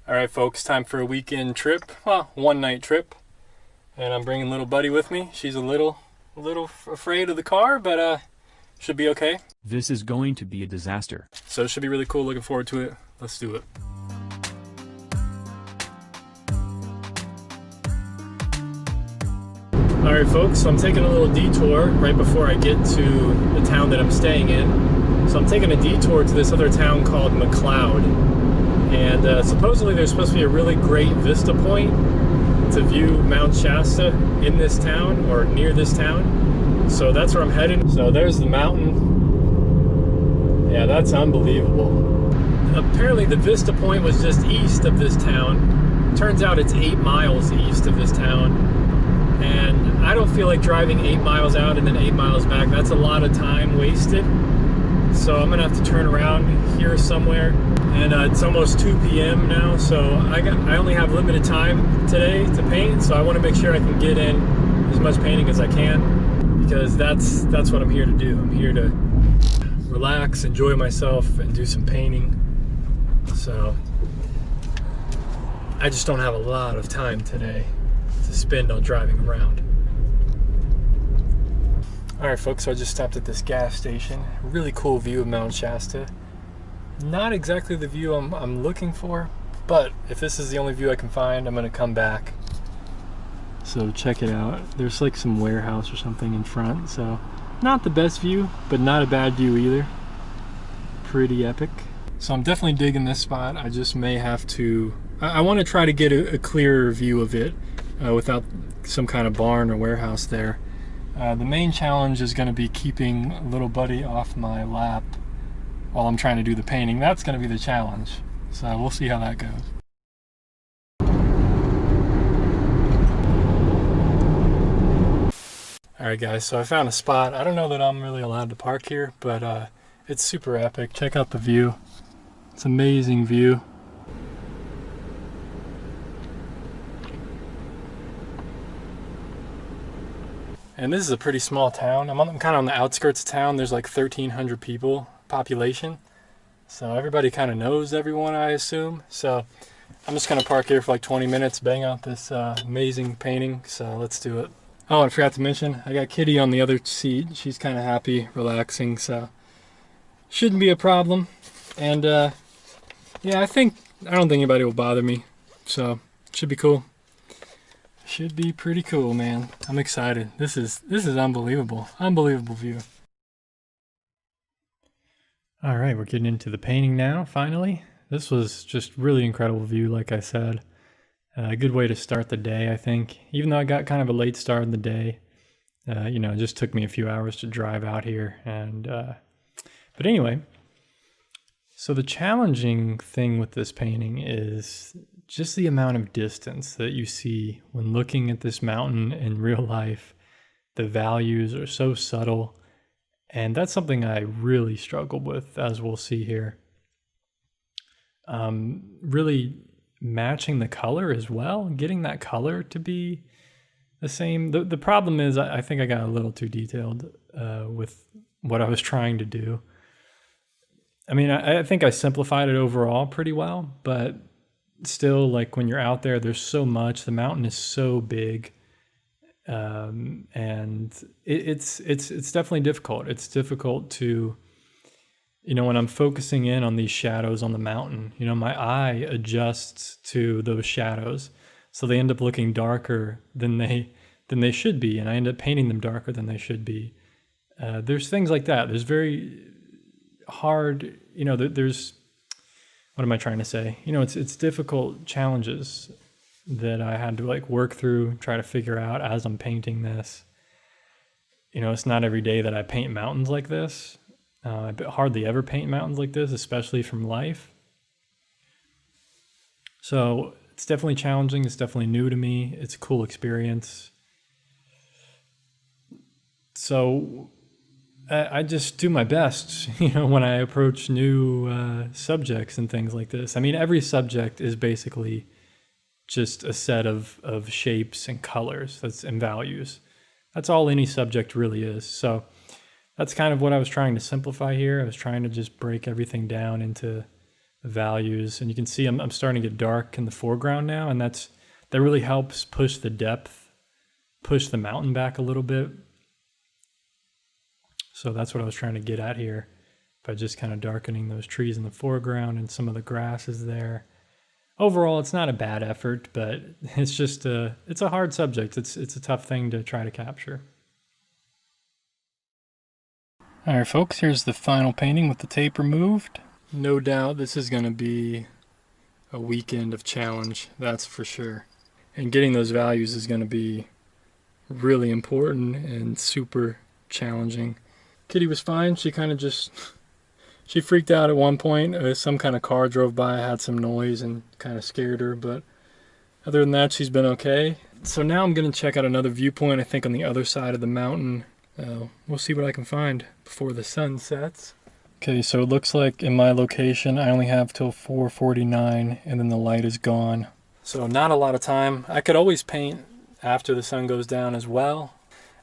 All right, folks, time for a weekend trip. Well, one night trip. And I'm bringing little buddy with me. She's a little afraid of the car, but should be okay. This is going to be a disaster. So it should be really cool. Looking forward to it. Let's do it. All right, folks, so I'm taking a little detour right before I get to the town that I'm staying in. So I'm taking a detour to this other town called McLeod. And supposedly there's supposed to be a really great vista point to view Mount Shasta in this town or near this town. So that's where I'm headed. So there's the mountain. Yeah, that's unbelievable. Apparently the vista point was just east of this town. Turns out it's 8 miles east of this town. And I don't feel like driving 8 miles out and then 8 miles back. That's a lot of time wasted. So I'm gonna have to turn around here somewhere. And it's almost 2 p.m. now, so I only have limited time today to paint, so I want to make sure I can get in as much painting as I can, because that's what I'm here to do. I'm here to relax, enjoy myself, and do some painting. So I just don't have a lot of time today to spend on driving around. All right, folks, so I just stopped at this gas station. Really cool view of Mount Shasta. Not exactly the view I'm looking for, but if this is the only view I can find, I'm gonna come back. So check it out. There's like some warehouse or something in front, so not the best view, but not a bad view either. Pretty epic. So I'm definitely digging this spot. I just may have to, I want to try to get a clearer view of it without some kind of barn or warehouse there. The main challenge is gonna be keeping little buddy off my lap while I'm trying to do the painting. That's going to be the challenge. So we'll see how that goes. Alright guys, so I found a spot. I don't know that I'm really allowed to park here, but it's super epic. Check out the view. It's an amazing view. And this is a pretty small town. I'm kind of on the outskirts of town. There's like 1,300 people population, so everybody kind of knows everyone, I assume. So I'm just gonna park here for like 20 minutes, bang out this amazing painting. So let's do it. Oh, I forgot to mention, I got Kitty on the other seat. She's kind of happy, relaxing, so shouldn't be a problem. And yeah, I don't think anybody will bother me, so should be cool. Should be pretty cool, man. I'm excited. This is unbelievable. Unbelievable view. All right, we're getting into the painting now, finally. This was just really incredible view, like I said. A good way to start the day, I think. Even though I got kind of a late start in the day, you know, it just took me a few hours to drive out here. And but anyway, so the challenging thing with this painting is just the amount of distance that you see when looking at this mountain in real life. The values are so subtle. And that's something I really struggled with, as we'll see here. Really matching the color as well, getting that color to be the same. The problem is I think I got a little too detailed with what I was trying to do. I mean, I think I simplified it overall pretty well, but still, like when you're out there, there's so much. The mountain is so big. And it's definitely difficult. It's difficult to, you know, when I'm focusing in on these shadows on the mountain, you know, my eye adjusts to those shadows, so they end up looking darker than they should be, and I end up painting them darker than they should be. There's things like that. There's very hard, you know, there's, what am I trying to say? You know, it's difficult challenges that I had to like work through, try to figure out as I'm painting this. You know, it's not every day that I paint mountains like this. I hardly ever paint mountains like this, especially from life. So it's definitely challenging. It's definitely new to me. It's a cool experience. So I just do my best, you know, when I approach new subjects and things like this. I mean, every subject is basically just a set of shapes and colors and values. That's all any subject really is. So that's kind of what I was trying to simplify here. I was trying to just break everything down into values. And you can see I'm starting to get dark in the foreground now, and that really helps push the depth, push the mountain back a little bit. So that's what I was trying to get at here, by just kind of darkening those trees in the foreground and some of the grasses there. Overall, it's not a bad effort, but it's just it's a hard subject. It's a tough thing to try to capture. All right, folks, here's the final painting with the tape removed. No doubt this is going to be a weekend of challenge, that's for sure. And getting those values is going to be really important and super challenging. Kitty was fine. She kind of she freaked out at one point. Some kind of car drove by, had some noise, and kind of scared her. But other than that, she's been okay. So now I'm going to check out another viewpoint, I think on the other side of the mountain. We'll see what I can find before the sun sets. Okay, so it looks like in my location, I only have till 4:49, and then the light is gone. So not a lot of time. I could always paint after the sun goes down as well.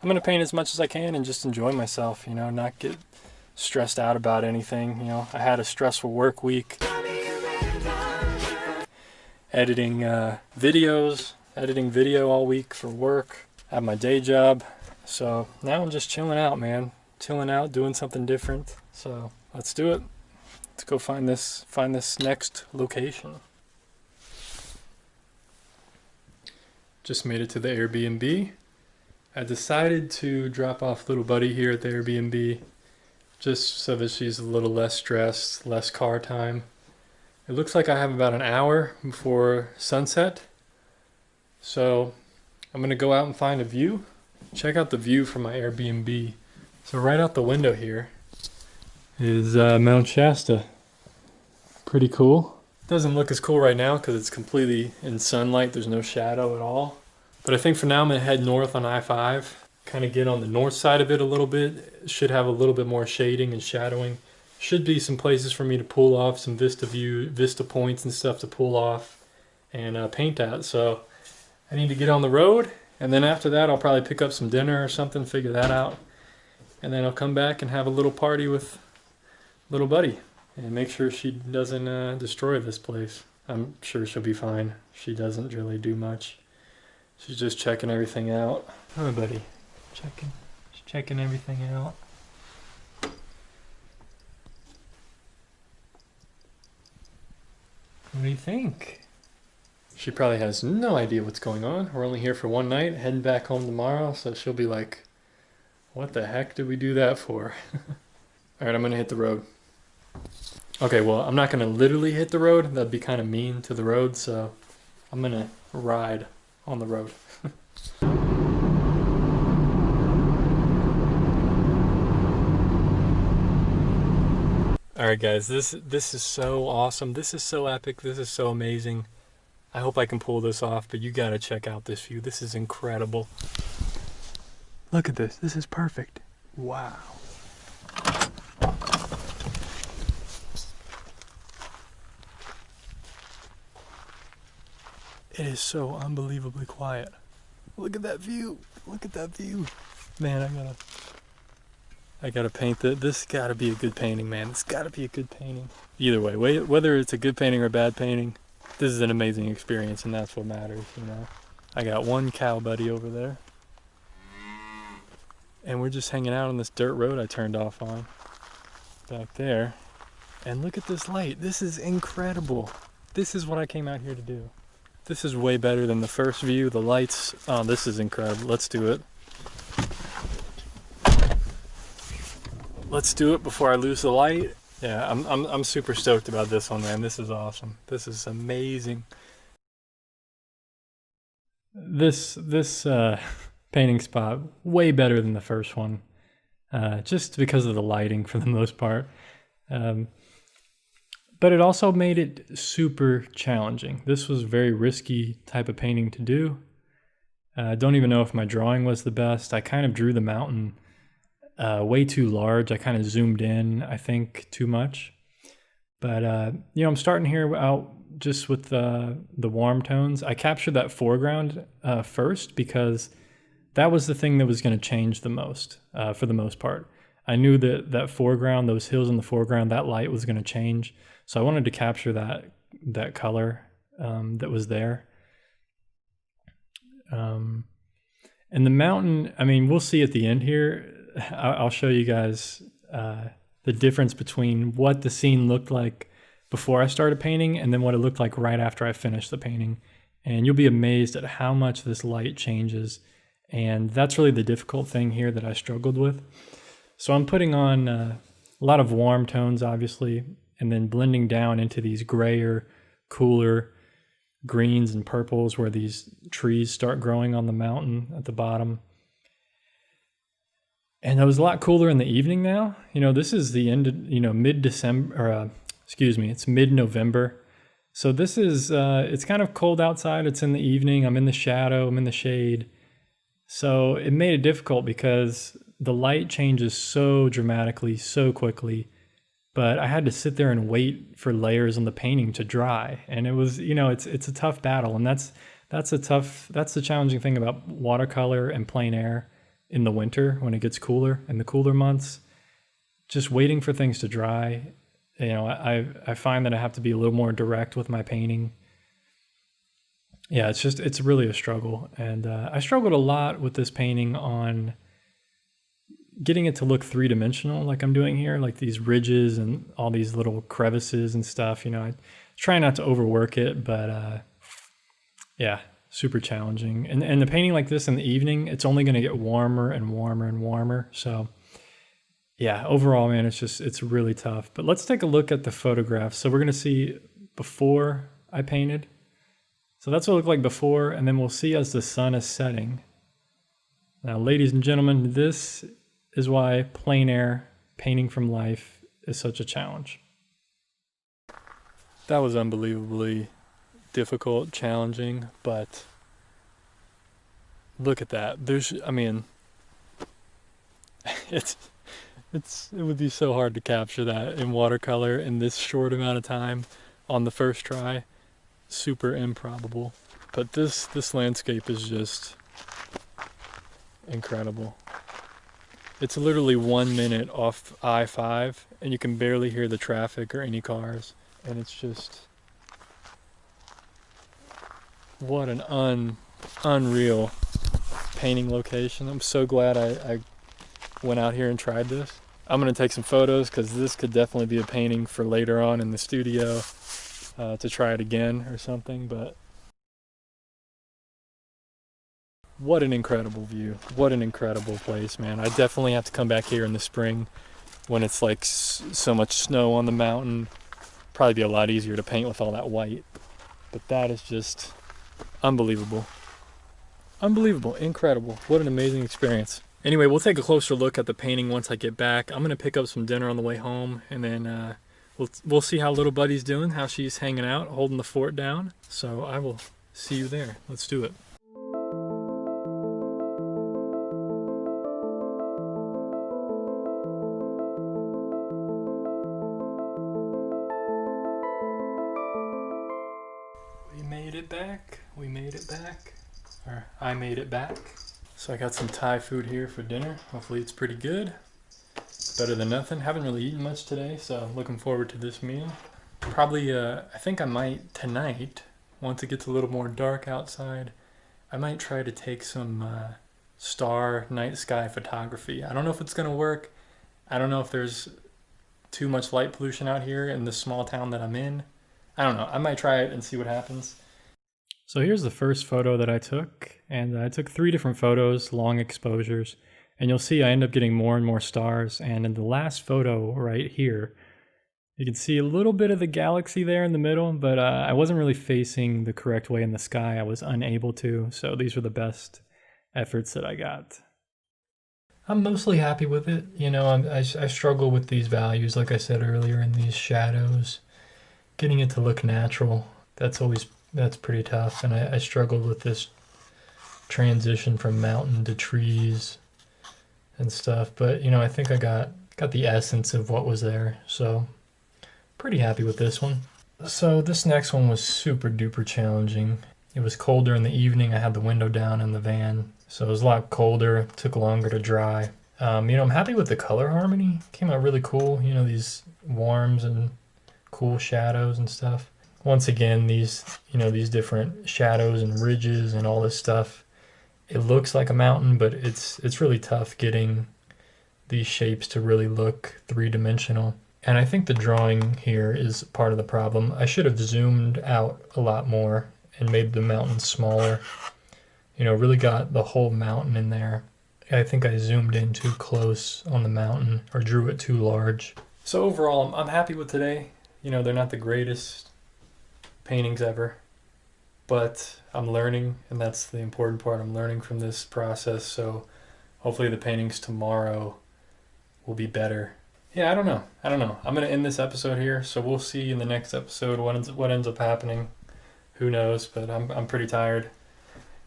I'm going to paint as much as I can and just enjoy myself, you know, not get stressed out about anything. You know, I had a stressful work week. Editing video all week for work at my day job. So now I'm just chilling out, man. Chilling out, doing something different. So let's do it. Let's go find this next location. Just made it to the Airbnb. I decided to drop off little buddy here at the Airbnb just so that she's a little less stressed, less car time. It looks like I have about an hour before sunset. So I'm gonna go out and find a view. Check out the view from my Airbnb. So right out the window here is Mount Shasta. Pretty cool. Doesn't look as cool right now because it's completely in sunlight. There's no shadow at all. But I think for now I'm gonna head north on I-5. Kind of get on the north side of it a little bit. It should have a little bit more shading and shadowing. Should be some places for me to pull off, some vista points and stuff to pull off and paint at. So I need to get on the road, and then after that I'll probably pick up some dinner or something, figure that out. And then I'll come back and have a little party with little buddy and make sure she doesn't destroy this place. I'm sure she'll be fine. She doesn't really do much. She's just checking everything out. Hi, buddy. She's checking everything out. What do you think? She probably has no idea what's going on. We're only here for one night, heading back home tomorrow, so she'll be like, what the heck did we do that for? Alright, I'm gonna hit the road. Okay, well, I'm not gonna literally hit the road. That'd be kind of mean to the road, so I'm gonna ride on the road. Alright guys, this is so awesome. This is so epic. This is so amazing. I hope I can pull this off, but you gotta check out this view. This is incredible. Look at this. This is perfect. Wow. It is so unbelievably quiet. Look at that view. Look at that view. Man, I gotta paint that. This gotta be a good painting, man. It's gotta be a good painting. Either way, whether it's a good painting or a bad painting, this is an amazing experience, and that's what matters, you know. I got one cow buddy over there. And we're just hanging out on this dirt road I turned off on. Back there. And look at this light. This is incredible. This is what I came out here to do. This is way better than the first view. The lights, oh, this is incredible. Let's do it. Let's do it before I lose the light. Yeah, I'm super stoked about this one, man. This is awesome. This is amazing. This painting spot way better than the first one, just because of the lighting for the most part. But it also made it super challenging. This was a very risky type of painting to do. I don't even know if my drawing was the best. I kind of drew the mountain way too large. I kind of zoomed in, I think, too much. But, you know, I'm starting here out just with the warm tones. I captured that foreground first because that was the thing that was going to change the most, for the most part. I knew that that foreground, those hills in the foreground, that light was going to change. So I wanted to capture that color that was there. And the mountain, I mean, we'll see at the end here. I'll show you guys the difference between what the scene looked like before I started painting and then what it looked like right after I finished the painting. And you'll be amazed at how much this light changes. And that's really the difficult thing here that I struggled with. So I'm putting on a lot of warm tones, obviously, and then blending down into these grayer, cooler greens and purples where these trees start growing on the mountain at the bottom. And it was a lot cooler in the evening now. You know, this is the end of, mid-December, or it's mid-November. So this is, it's kind of cold outside. It's in the evening. I'm in the shadow. I'm in the shade. So it made it difficult because the light changes so dramatically, so quickly. But I had to sit there and wait for layers on the painting to dry. And it was, it's a tough battle. And that's the challenging thing about watercolor and plein air in the winter when it gets cooler, in the cooler months. Just waiting for things to dry. I find that I have to be a little more direct with my painting. Yeah, it's really a struggle. And I struggled a lot with this painting on getting it to look three-dimensional like I'm doing here, like these ridges and all these little crevices and stuff. I try not to overwork it, but yeah, super challenging. And the painting like this in the evening, it's only going to get warmer and warmer and warmer. So yeah, overall, man, it's really tough. But let's take a look at the photographs. So we're going to see before I painted. So that's what it looked like before, and then we'll see as the sun is setting. Now, ladies and gentlemen, this is why plein air painting from life is such a challenge. That was unbelievably difficult, challenging, but look at that. It would be so hard to capture that in watercolor in this short amount of time on the first try. Super improbable. But this landscape is just incredible. It's literally 1 minute off I-5 and you can barely hear the traffic or any cars. And it's just, what an unreal painting location. I'm so glad I went out here and tried this. I'm gonna take some photos because this could definitely be a painting for later on in the studio to try it again or something. But what an incredible view. What an incredible place, man. I definitely have to come back here in the spring when it's like so much snow on the mountain. Probably be a lot easier to paint with all that white. But that is just unbelievable. Unbelievable, incredible. What an amazing experience. Anyway, we'll take a closer look at the painting once I get back. I'm gonna pick up some dinner on the way home, and then we'll see how little buddy's doing, how she's hanging out, holding the fort down. So I will see you there. Let's do it. We made it back. We made it back. Or I made it back. So I got some Thai food here for dinner. Hopefully it's pretty good. Better than nothing. Haven't really eaten much today, so looking forward to this meal. Probably, I think I might tonight, once it gets a little more dark outside, I might try to take some star night sky photography. I don't know if it's gonna work. I don't know if there's too much light pollution out here in the small town that I'm in. I don't know. I might try it and see what happens. So here's the first photo that I took, and I took 3 different photos, long exposures, and you'll see I end up getting more and more stars. And in the last photo right here, you can see a little bit of the galaxy there in the middle, but I wasn't really facing the correct way in the sky. I was unable to, so these were the best efforts that I got. I'm mostly happy with it. I struggle with these values, like I said earlier, in these shadows. Getting it to look natural, that's pretty tough. And I struggled with this transition from mountain to trees and stuff. But, I think I got the essence of what was there. So, pretty happy with this one. So this next one was super duper challenging. It was colder in the evening. I had the window down in the van. So it was a lot colder, it took longer to dry. I'm happy with the color harmony. Came out really cool. These warms and cool shadows and stuff. Once again, these different shadows and ridges and all this stuff. It looks like a mountain, but it's really tough getting these shapes to really look three-dimensional. And I think the drawing here is part of the problem. I should have zoomed out a lot more and made the mountain smaller. Really got the whole mountain in there. I think I zoomed in too close on the mountain or drew it too large. So overall, I'm happy with today. They're not the greatest paintings ever, but I'm learning, and that's the important part. I'm learning from this process, so hopefully the paintings tomorrow will be better. Yeah, I don't know. I'm going to end this episode here, so we'll see in the next episode what ends up happening. Who knows, but I'm pretty tired.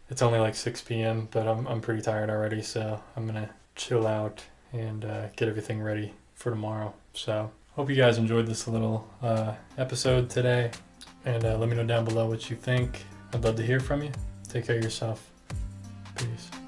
It's only like 6 p.m., but I'm pretty tired already, so I'm going to chill out and get everything ready for tomorrow. So hope you guys enjoyed this little episode today, and let me know down below what you think. I'd love to hear from you. Take care of yourself. Peace.